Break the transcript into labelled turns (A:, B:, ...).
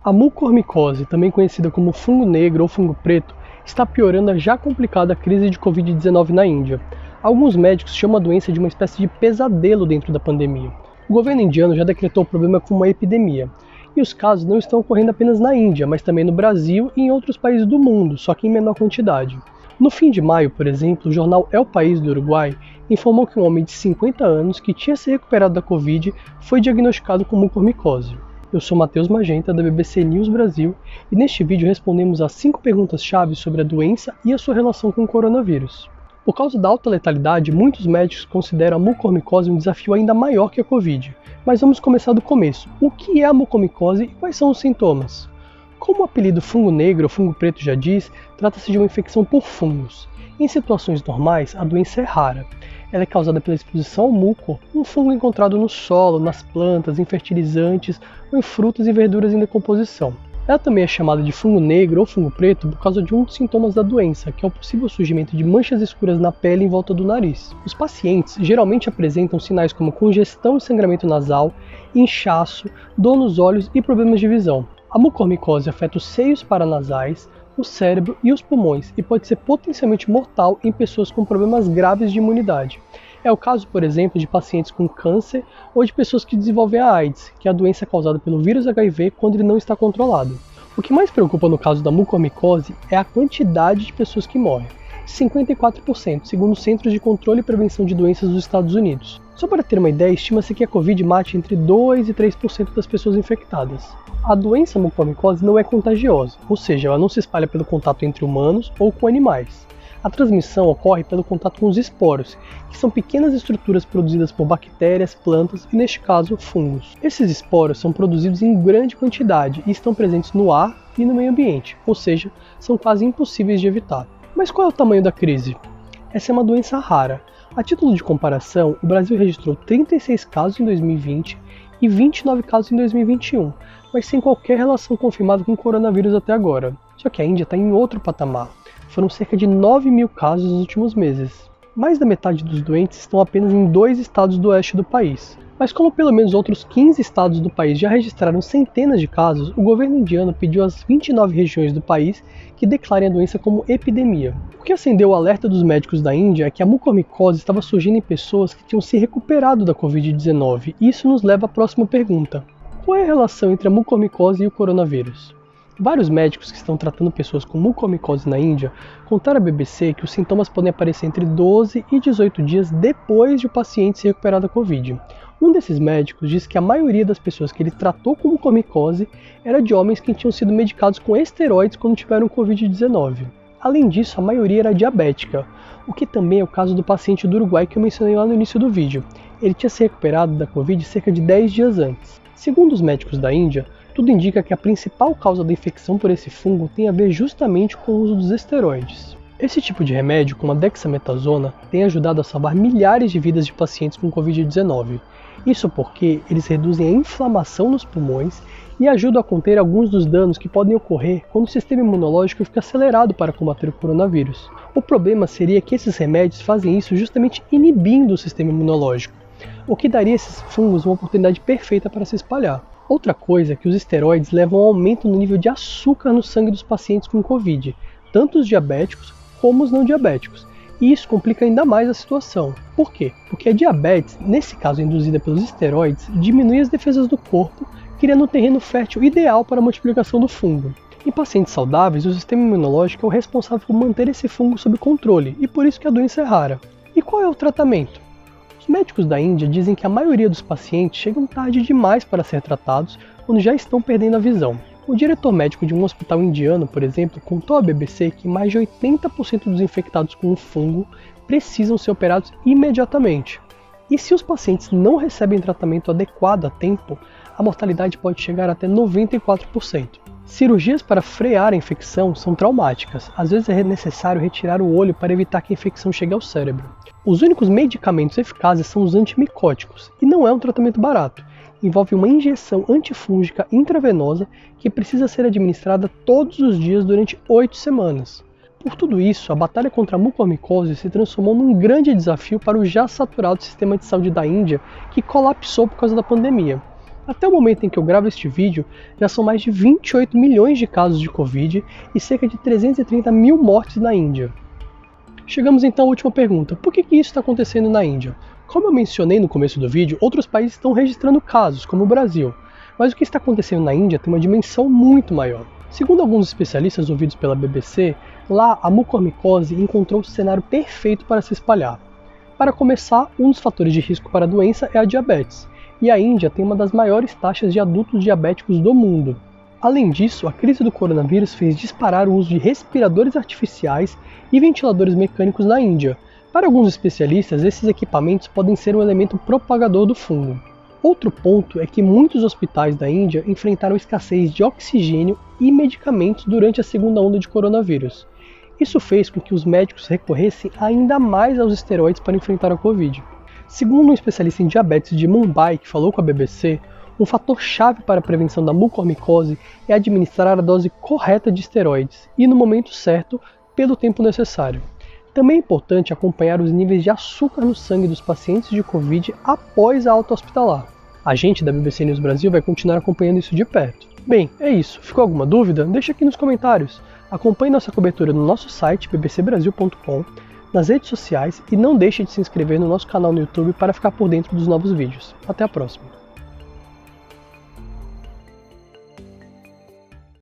A: A mucormicose, também conhecida como fungo negro ou fungo preto, está piorando a já complicada crise de Covid-19 na Índia. Alguns médicos chamam a doença de uma espécie de pesadelo dentro da pandemia. O governo indiano já decretou o problema como uma epidemia. E os casos não estão ocorrendo apenas na Índia, mas também no Brasil e em outros países do mundo, só que em menor quantidade. No fim de maio, por exemplo, o jornal El País do Uruguai informou que um homem de 50 anos que tinha se recuperado da Covid foi diagnosticado com mucormicose. Eu sou Matheus Magenta, da BBC News Brasil, e neste vídeo respondemos a 5 perguntas-chave sobre a doença e a sua relação com o coronavírus. Por causa da alta letalidade, muitos médicos consideram a mucormicose um desafio ainda maior que a Covid. Mas vamos começar do começo. O que é a mucormicose e quais são os sintomas? Como o apelido fungo negro ou fungo preto já diz, trata-se de uma infecção por fungos. Em situações normais, a doença é rara. Ela é causada pela exposição ao mucor, um fungo encontrado no solo, nas plantas, em fertilizantes ou em frutas e verduras em decomposição. Ela também é chamada de fungo negro ou fungo preto por causa de um dos sintomas da doença, que é o possível surgimento de manchas escuras na pele em volta do nariz. Os pacientes geralmente apresentam sinais como congestão e sangramento nasal, inchaço, dor nos olhos e problemas de visão. A mucormicose afeta os seios paranasais, o cérebro e os pulmões e pode ser potencialmente mortal em pessoas com problemas graves de imunidade. É o caso, por exemplo, de pacientes com câncer ou de pessoas que desenvolvem a AIDS, que é a doença causada pelo vírus HIV quando ele não está controlado. O que mais preocupa no caso da mucormicose é a quantidade de pessoas que morrem, 54%, segundo os Centros de Controle e Prevenção de Doenças dos Estados Unidos. Só para ter uma ideia, estima-se que a Covid mate entre 2 e 3% das pessoas infectadas. A doença mucormicose não é contagiosa, ou seja, ela não se espalha pelo contato entre humanos ou com animais. A transmissão ocorre pelo contato com os esporos, que são pequenas estruturas produzidas por bactérias, plantas e, neste caso, fungos. Esses esporos são produzidos em grande quantidade e estão presentes no ar e no meio ambiente, ou seja, são quase impossíveis de evitar. Mas qual é o tamanho da crise? Essa é uma doença rara. A título de comparação, o Brasil registrou 36 casos em 2020 e 29 casos em 2021, mas sem qualquer relação confirmada com o coronavírus até agora. Só que a Índia está em outro patamar. Foram cerca de 9 mil casos nos últimos meses. Mais da metade dos doentes estão apenas em 2 estados do oeste do país. Mas como pelo menos outros 15 estados do país já registraram centenas de casos, o governo indiano pediu às 29 regiões do país que declarem a doença como epidemia. O que acendeu o alerta dos médicos da Índia é que a mucormicose estava surgindo em pessoas que tinham se recuperado da Covid-19. E isso nos leva à próxima pergunta. Qual é a relação entre a mucormicose e o coronavírus? Vários médicos que estão tratando pessoas com mucormicose na Índia contaram à BBC que os sintomas podem aparecer entre 12 e 18 dias depois de o paciente se recuperar da Covid. Um desses médicos disse que a maioria das pessoas que ele tratou com mucormicose era de homens que tinham sido medicados com esteroides quando tiveram Covid-19. Além disso, a maioria era diabética, o que também é o caso do paciente do Uruguai que eu mencionei lá no início do vídeo. Ele tinha se recuperado da Covid cerca de 10 dias antes. Segundo os médicos da Índia, tudo indica que a principal causa da infecção por esse fungo tem a ver justamente com o uso dos esteroides. Esse tipo de remédio, como a dexametasona, tem ajudado a salvar milhares de vidas de pacientes com Covid-19. Isso porque eles reduzem a inflamação nos pulmões e ajudam a conter alguns dos danos que podem ocorrer quando o sistema imunológico fica acelerado para combater o coronavírus. O problema seria que esses remédios fazem isso justamente inibindo o sistema imunológico, o que daria a esses fungos uma oportunidade perfeita para se espalhar. Outra coisa é que os esteroides levam a um aumento no nível de açúcar no sangue dos pacientes com Covid, tanto os diabéticos como os não diabéticos, e isso complica ainda mais a situação. Por quê? Porque a diabetes, nesse caso induzida pelos esteroides, diminui as defesas do corpo, criando um terreno fértil ideal para a multiplicação do fungo. Em pacientes saudáveis, o sistema imunológico é o responsável por manter esse fungo sob controle, e por isso que a doença é rara. E qual é o tratamento? Os médicos da Índia dizem que a maioria dos pacientes chegam tarde demais para ser tratados quando já estão perdendo a visão. O diretor médico de um hospital indiano, por exemplo, contou à BBC que mais de 80% dos infectados com o fungo precisam ser operados imediatamente. E se os pacientes não recebem tratamento adequado a tempo, a mortalidade pode chegar até 94%. Cirurgias para frear a infecção são traumáticas. Às vezes é necessário retirar o olho para evitar que a infecção chegue ao cérebro. Os únicos medicamentos eficazes são os antimicóticos, e não é um tratamento barato. Envolve uma injeção antifúngica intravenosa que precisa ser administrada todos os dias durante 8 semanas. Por tudo isso, a batalha contra a mucormicose se transformou num grande desafio para o já saturado sistema de saúde da Índia, que colapsou por causa da pandemia. Até o momento em que eu gravo este vídeo, já são mais de 28 milhões de casos de Covid e cerca de 330 mil mortes na Índia. Chegamos então à última pergunta: por que isso está acontecendo na Índia? Como eu mencionei no começo do vídeo, outros países estão registrando casos, como o Brasil, mas o que está acontecendo na Índia tem uma dimensão muito maior. Segundo alguns especialistas ouvidos pela BBC, lá a mucormicose encontrou o cenário perfeito para se espalhar. Para começar, um dos fatores de risco para a doença é a diabetes, e a Índia tem uma das maiores taxas de adultos diabéticos do mundo. Além disso, a crise do coronavírus fez disparar o uso de respiradores artificiais e ventiladores mecânicos na Índia. Para alguns especialistas, esses equipamentos podem ser um elemento propagador do fungo. Outro ponto é que muitos hospitais da Índia enfrentaram escassez de oxigênio e medicamentos durante a segunda onda de coronavírus. Isso fez com que os médicos recorressem ainda mais aos esteroides para enfrentar a Covid. Segundo um especialista em diabetes de Mumbai que falou com a BBC, um fator-chave para a prevenção da mucormicose é administrar a dose correta de esteroides e no momento certo, pelo tempo necessário. Também é importante acompanhar os níveis de açúcar no sangue dos pacientes de Covid após a alta hospitalar. A gente da BBC News Brasil vai continuar acompanhando isso de perto. Bem, é isso. Ficou alguma dúvida? Deixa aqui nos comentários. Acompanhe nossa cobertura no nosso site bbcbrasil.com, nas redes sociais e não deixe de se inscrever no nosso canal no YouTube para ficar por dentro dos novos vídeos. Até a próxima!